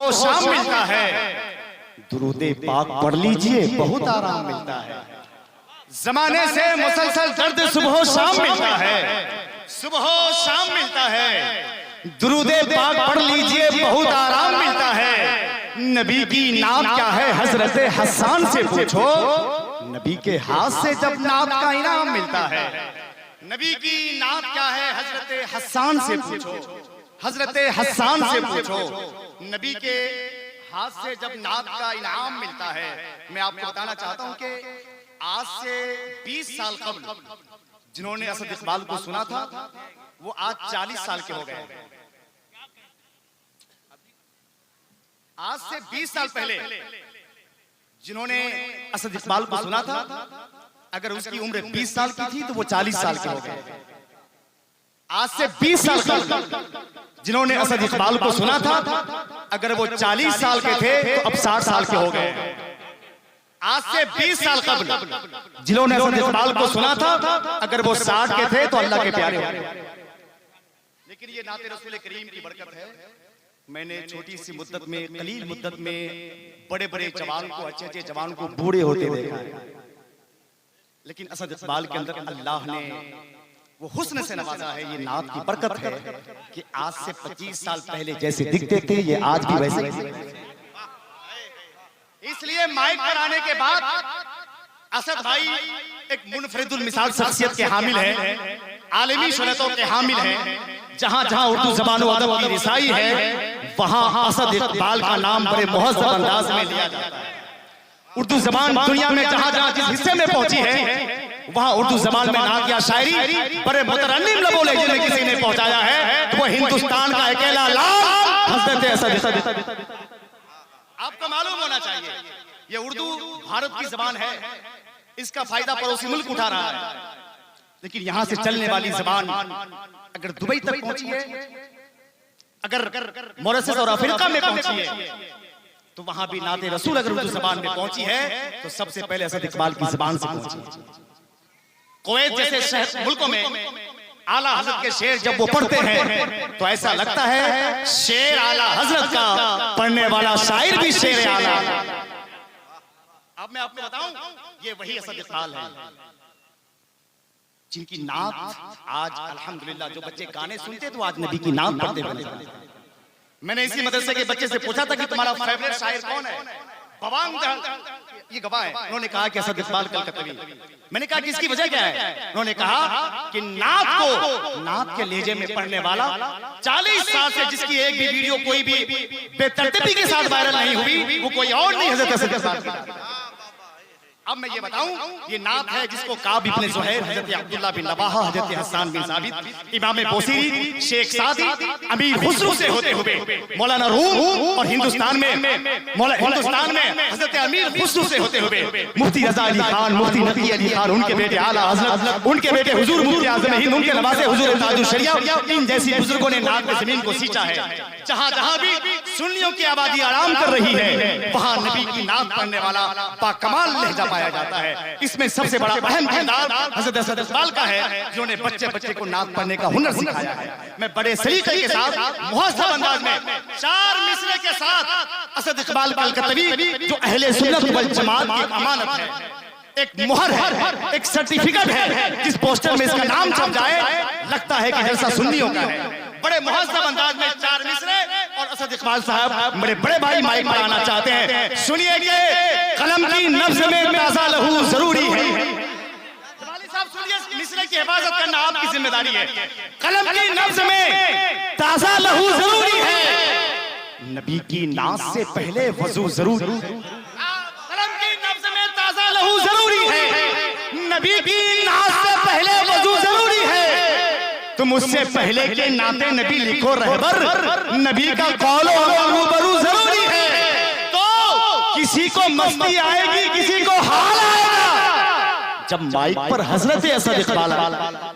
वो शाम मिलता है, दुरूदे पाक पढ़ लीजिए बहुत आराम मिलता है। जमाने से मुसलसल दर्द सुबह शाम मिलता है, सुबह शाम मिलता है। दुरूदे पाक पढ़ लीजिए बहुत आराम मिलता है। नबी की नात क्या है हजरत हसन से पूछो, नबी के हाथ से जब नात का इनाम मिलता है। नबी की नात क्या है हजरत हसन से पूछो, हजरत हसन से पूछो। नबी के हाथ से जब नात का इनाम मिलता है। मैं आपको बताना चाहता हूं कि आज से 20 साल कबल जिन्होंने असद इकबाल को सुना था वो आज 40 साल के हो गए। आज से 20 साल पहले जिन्होंने असद इकबाल को सुना था, अगर उसकी उम्र 20 साल की थी तो वो 40 साल के हो गए। आज से 20 साल कबल जिन्होंने असद इकबाल को सुना था, अगर वो 40 साल के थे तो अब 60 साल के हो गए। आज से 20 साल कबल जिन्होंने असद इकबाल को सुना था, अगर वो 60 के थे तो अल्लाह के प्यारे हो गए। लेकिन ये नाते रसूल करीम की बरकत है। मैंने छोटी सी मुद्दत में, कलील मुद्दत में बड़े बड़े जवान को, अच्छे अच्छे जवान को बूढ़े होते देखा है। लेकिन असद इकबाल के अंदर अल्लाह ने वो हुस्न से नवाजा है। ये नात की बरकत है कि आज से 25 साल पहले जैसे दिखते थे ये आज भी वैसे। इसलिए माइक पर आने के बाद असद भाई एक मुनफरिदुल मिसाल शख्सियत के हामिल है, आलमी शोहरतों के हामिल है। जहां जहां उर्दू ज़बान व अदब की रिसाई है, वहां असद इकबाल का नाम बड़े मुहज़्ज़ब अंदाज में लिया जाता है। उर्दू ज़बान दुनिया में जहां जहां जिस हिस्से में पहुंची है, वहां उर्दू ज़बान में नात या शायरी बड़े मुतरन्निम लबों लहजे में किसी ने पहुंचाया है, तो वो हिंदुस्तान का अकेला लाल हज़रत असद। आपको मालूम होना चाहिए ये उर्दू भारत की ज़बान है, इसका फायदा पड़ोसी मुल्क उठा रहा है। लेकिन यहां से चलने वाली ज़बान अगर दुबई तक पहुंची है, अगर मॉरिशस और अफ्रीका में पहुंची है, तो वहां भी नाते रसूल अगर उर्दू ज़बान में पहुंची है तो सबसे पहले असद इकबाल की ज़बान से पहुंची है। कुवैत जैसे शहर मुल्कों में आला हजरत के शेर जब वो पढ़ते हैं तो ऐसा लगता है शेर आला हजरत का, पढ़ने वाला शायर भी शेर आला। अब मैं आपको बताऊं, ये वही असद इकबाल है जिनकी नात आज अल्हम्दुलिल्लाह, जो बच्चे गाने सुनते तो आज नबी की नात पढ़ते बने। मैंने इसी मदरसे के बच्चे से पूछा था कि तुम्हारा फेवरेट शायर कौन है? बवांग ये गवाह है, उन्होंने कहा कि असद इकबाल कलकत्तवी। मैंने कहा कि इसकी वजह क्या है? उन्होंने कहा कि नात को नात के लहजे में पढ़ने वाला 40 साल से जिसकी एक भी वीडियो कोई भी बेतरतीबी के साथ वायरल नहीं हुई, वो कोई और नहीं हजरत असद इकबाल। अब मैं ये बताऊं, ये नात है जिसको काब इब्न ज़ुहैर, हजरत अब्दुल्लाह बिन रवाहा, हजरत हसन बिन साबित, इमाम बोसीरी, शेख सादी, अमीर खुसरो से होते हुए मौलाना रूम और हिंदुस्तान में हजरत अमीर खुसरो से होते हुए मुफ्ती रजा अली खान, मुफ्ती नकी अली खान, उनके बेटे आला हजरत, उनके बेटे हुजूर मुफ्ती आज़म हिंद, उनके नवासे हुजूर ताजुल शरिया, इन जैसी बुजुर्गों ने नात में जमीन को सींचा है। जहां जहां भी सुन्नियों की आबादी आराम कर रही है, वहां नबी की नात पढ़ने वाला बाकमाल लहजा पाया जाता है। इसमें सबसे बड़ा अहम किरदार हजरत असद इकबाल का है, जिन्होंने बच्चे बच्चे को नात पढ़ने का हुनर सिखाया है। मैं बड़े सलीके के साथ मुहज़्ज़ब अंदाज में 4 मिसरे के साथ असद इकबाल कलकत्तवी, जो अहले सुन्नत वल जमात की अमानत है, एक मुहर है, एक सर्टिफिकेट है, जिस पोस्टर में इसका नाम छप जाए लगता है कि जलसा सुन्नियों का है। बड़े मुहज़्ज़ब अंदाज में 4 मिसरे और असद इकबाल साहब मेरे बड़े भाई माइक पर आना चाहते हैं। सुनिए कि कलम की नब्ज़ में ताज़ा लहू जरूरी है। साहब सुनिए, मिसरे की हिफाजत करना आपकी जिम्मेदारी है। कलम की नब्ज़ में ताज़ा लहू जरूरी है, नबी की नात से पहले वज़ू जरूरी है। कलम की नब्ज़ में ताज़ा लहू जरूरी है, नबी की नात से पहले वज़ू जरूरी है। तुम उससे पहले के नाते नबी लिखो रहबर, नबी का कौलो रूबरू जरूरी है। तो किसी को मस्ती आएगी, किसी को हाल आएगा जब माइक पर हजरत असद इकबाल आएगा।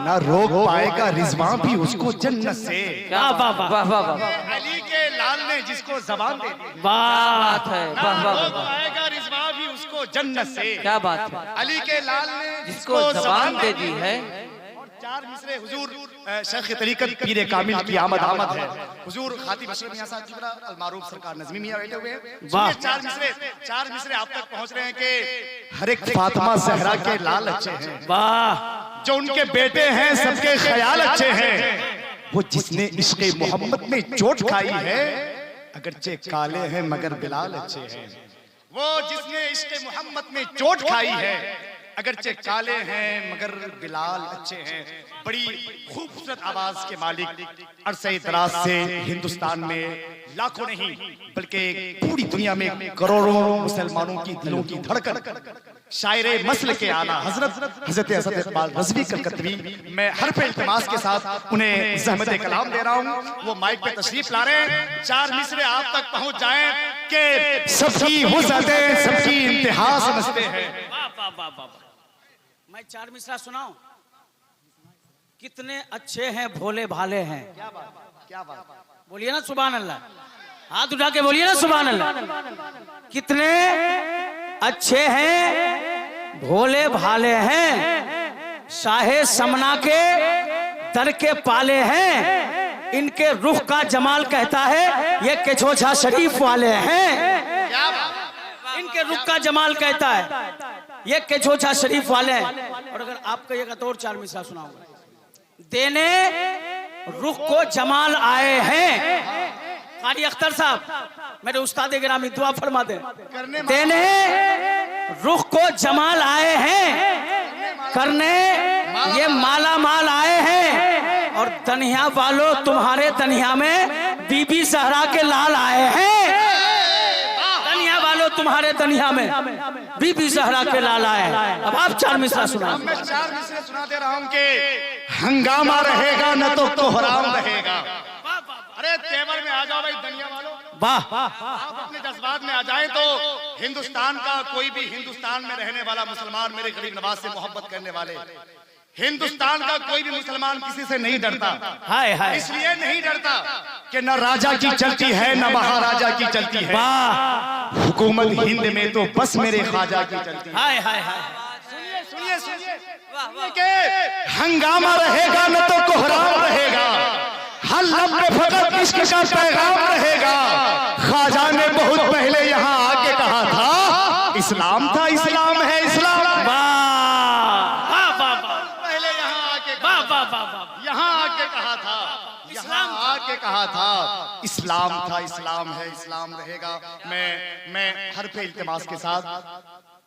ना रोक पाएगा रिजवान भी उसको जन्नत से। वाह वाह वाह वाह वाह। अली के लाल ने जिसको जबान दे दी। बात है, वाह वाह वो वाह, आएगा रिजवा भी उसको जन्नत से। क्या बात है। अली के लाल ने जिसको जबान दे दी है। और 4 मिसरे हुजूर शेख तरीकत पीर कामिल की आमद है। हुजूर खातिब अशरफ मियां साहब किबरा अल मारूफ सरकार नज़मी मियां बैठे हुए हैं। वाह। 4 मिसरे आप तक पहुंच रहे हैं कि हर एक फातिमा ज़हरा के लाल अच्छे हैं, वाह। जो उनके बेटे हैं सबके ख्याल अच्छे हैं। वो जिसने इश्क़े मोहम्मद में चोट खाई है, अगरचे काले हैं मगर बिलाल अच्छे हैं। वो जिसने इश्क़े मोहम्मद में चोट खाई है, अगरचे काले हैं मगर बिलाल अच्छे हैं। बड़ी खूबसूरत आवाज के मालिक अरसे दराज से हिंदुस्तान में लाखों नहीं बल्कि पूरी दुनिया में करोड़ों मुसलमानों की दिलों की धड़कन, शायरे मसल के आला हजरत असद इकबाल रज़वी कलकत्तवी, मैं हर पे इल्तिमास के साथ उन्हें ज़हमत कलाम दे रहा हूँ। वो माइक पे तशरीफ ला रहे हैं। 4 मिसरे आप तक पहुंच जाएं कि सबकी वुज़अतें सबकी इंतहा समझते हैं। मैं 4 मिसरा सुनाऊं? कितने अच्छे हैं भोले भाले हैं। क्या बात, बोलिए ना सुभान अल्लाह, हाथ उठा के बोलिए ना सुभान अल्लाह। कितने अच्छे हैं भोले भाले हैं, शाहे समना के दर के पाले हैं, इनके रुख का जमाल कहता है ये केछोछा शरीफ वाले हैं। इनके रुख का जमाल कहता है ये केछोछा शरीफ वाले हैं। और अगर आप कहिएगा तो और 4 मिसरा सुनाऊंगा। देने रुख को जमाल आए हैं, कारी अख्तर साहब मेरे उस्ताद गिरामी दुआ फरमा दे। देने रुख को जमाल आए हैं, करने ये माला माल आए हैं, और तन्हिया वालों तुम्हारे तन्हिया में बीबी सहरा के लाल आए हैं। तन्हिया वालों तुम्हारे तन्हिया में बीबी सहरा के लाल आए हैं। अब आप 4 मिसरा सुना। मैं 4 मिसरे सुना दे रहा हूँ कि हंगामा रहेगा न तो कोहराम रहेगा। अरे तेवर में आ जाओ भाई दुनिया वालों, वाह। आप अपने जज्बात में आ जाएं तो हिंदुस्तान का कोई भी हिंदुस्तान में रहने वाला मुसलमान, मेरे गरीब नवाज से मोहब्बत करने वाले, हिंदुस्तान का कोई भी मुसलमान किसी से नहीं डरता। हाय हाय। इसलिए नहीं डरता कि न राजा की चलती है न महाराजा की चलती है, वाह। हुकूमत हिंद में तो बस मेरे ख्वाजा की चलती है। हाय हाय हाय। सुनिए सुनिए कि हंगामा रहेगा न तो कोहराम रहेगा, हर लब पे फकत इश्क का पैगाम रहेगा। ख्वाजा ने बहुत पहले यहाँ आके कहा था इस्लाम था इस्लाम है इस्लाम। पहले यहाँ आके कहा था, यहाँ आके कहा था इस्लाम था इस्लाम है इस्लाम रहेगा। मैं हर पे इल्तिमास के साथ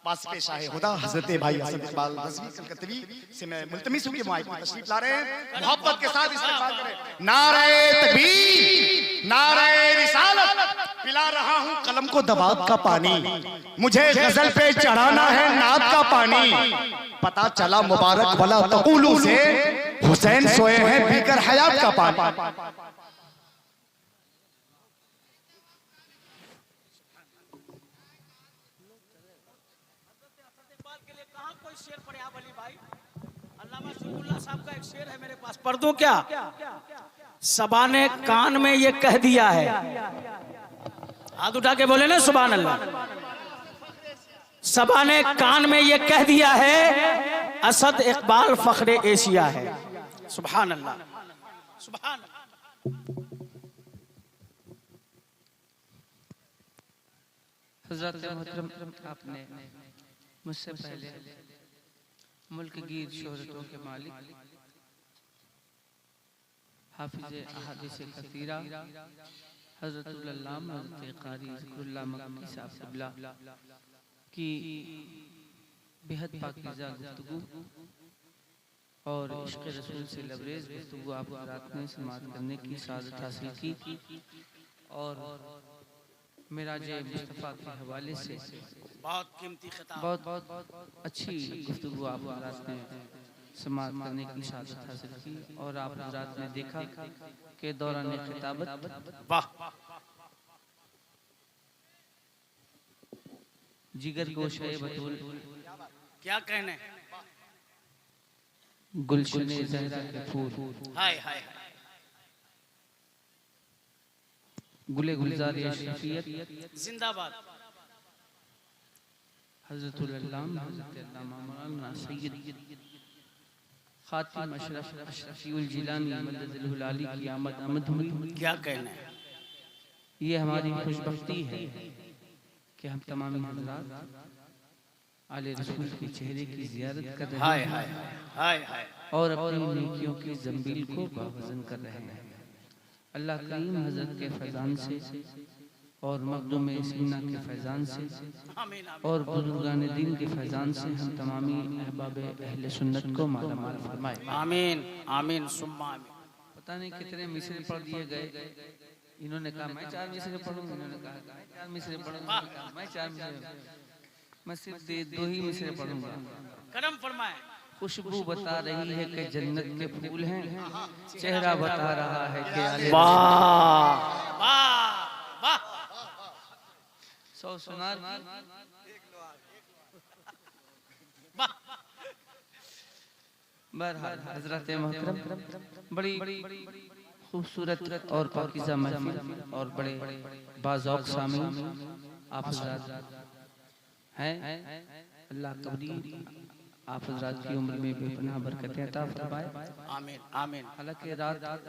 वास्ते शाहे खुदा हजरत भाई असद इकबाल रज़वी कलकत्तवी से मैं मुल्तमिस हूं कि माइक में तशरीफ ला रहे हैं, मोहब्बत के साथ इस्तेमाल करें। नारे तकबीर नारे रिसालत, पिला रहा हूं कलम को दबाब का पानी, मुझे गजल पे चढ़ाना है नाद का पानी। पता चला मुबारक वाला तक़ूलू से हुसैन सोए हैं पीकर हयात का पानी। शेर पढ़े आप अली भाई, अल्लामा शरीफुल्लाह साहब का एक शेर है मेरे पास, पढ़ दूं क्या? सबा ने कान में ये कह दिया है, हाथ उठा के बोले ना सुभान अल्लाह। सबा ने कान में ये कह दिया है असद इकबाल फख्रे एशिया है। सुभान अल्लाह सुभान अल्लाह। हज़रत मोहतरम आपने मुझसे पहले मुल्क की शोहरतों के मालिक हाफिज़ अहादीस कसीरा हज़रतुल अल्लामा हज़रत क़ारी ज़िक्रुल्लाह मक्की साहब क़िबला की बेहद पाकीज़ा गुफ्तगू और इश्क़ रसूल से लबरेज़ गुफ्तगू आप रात में समाअत करने की सादत हासिल की, और मिराज मुस्तफ़ा के हवाले से बहुत कीमती खिताब, बहुत अच्छी गुफ्तगू आप रात में समाअत करने की सादत हासिल की। और आप रात में देखा कि दौरान खिताबत वाह जिगर गोशे बतूल क्या कहने, गुलशने ज़हरा के फूल, हाय हाय। गुले गुलजार शफीयत जिंदाबाद। हज़रतुल अल्लामा हज़रत अल्लामा मौलाना सैयद खातिम अशरफ अशरफीउल जिलानी मददुल आली की आमद हुई। क्या कहना है। ये हमारी खुशबख्ती है कि हम तमाम हज़रात आले रसूल के चेहरे की ज़ियारत कर रहे हाय हैं हाय हाय हाय। और अपनी नेकियों की ज़ंबील को बावज़न कर रहे हैं। अल्लाह करीम हज़रत के फैज़ान से और मखदूम सीना के फैज़ान से आमीन आमीन। और बुजुर्गान दीन के फैज़ान से हम तमामी अहबाब अहले सुन्नत को मालामाल फरमाए। आमीन आमीन सुम्मा आमीन। पता नहीं कितने मिसरे पढ़ दिए गए। इन्होंने कहा मैं 4 मिसरे पढ़ूंगा, इन्होंने कहा मैं 4 मिसरे पढ़ूंगा, मैं 4 मिसरे, मैं सिर्फ 2 ही मिसरे पढ़ूंगा। करम फरमाए। खुशबू बता रही है कि जन्नत के फूल हैं, चेहरा बता रहा है कि आले वाह वाह वाह। 100 सुनार की बहरहाल हजरत मोहतरम बड़ी खूबसूरत और पाकीज़ा महफिल और बड़े बाज़ौक़ सामीन आप हज़रात हैं। अल्लाह कबरी आप हज़रात की उम्र में बेपनाह बरकतें अता फरमाए। आमीन आमीन। हालांकि रात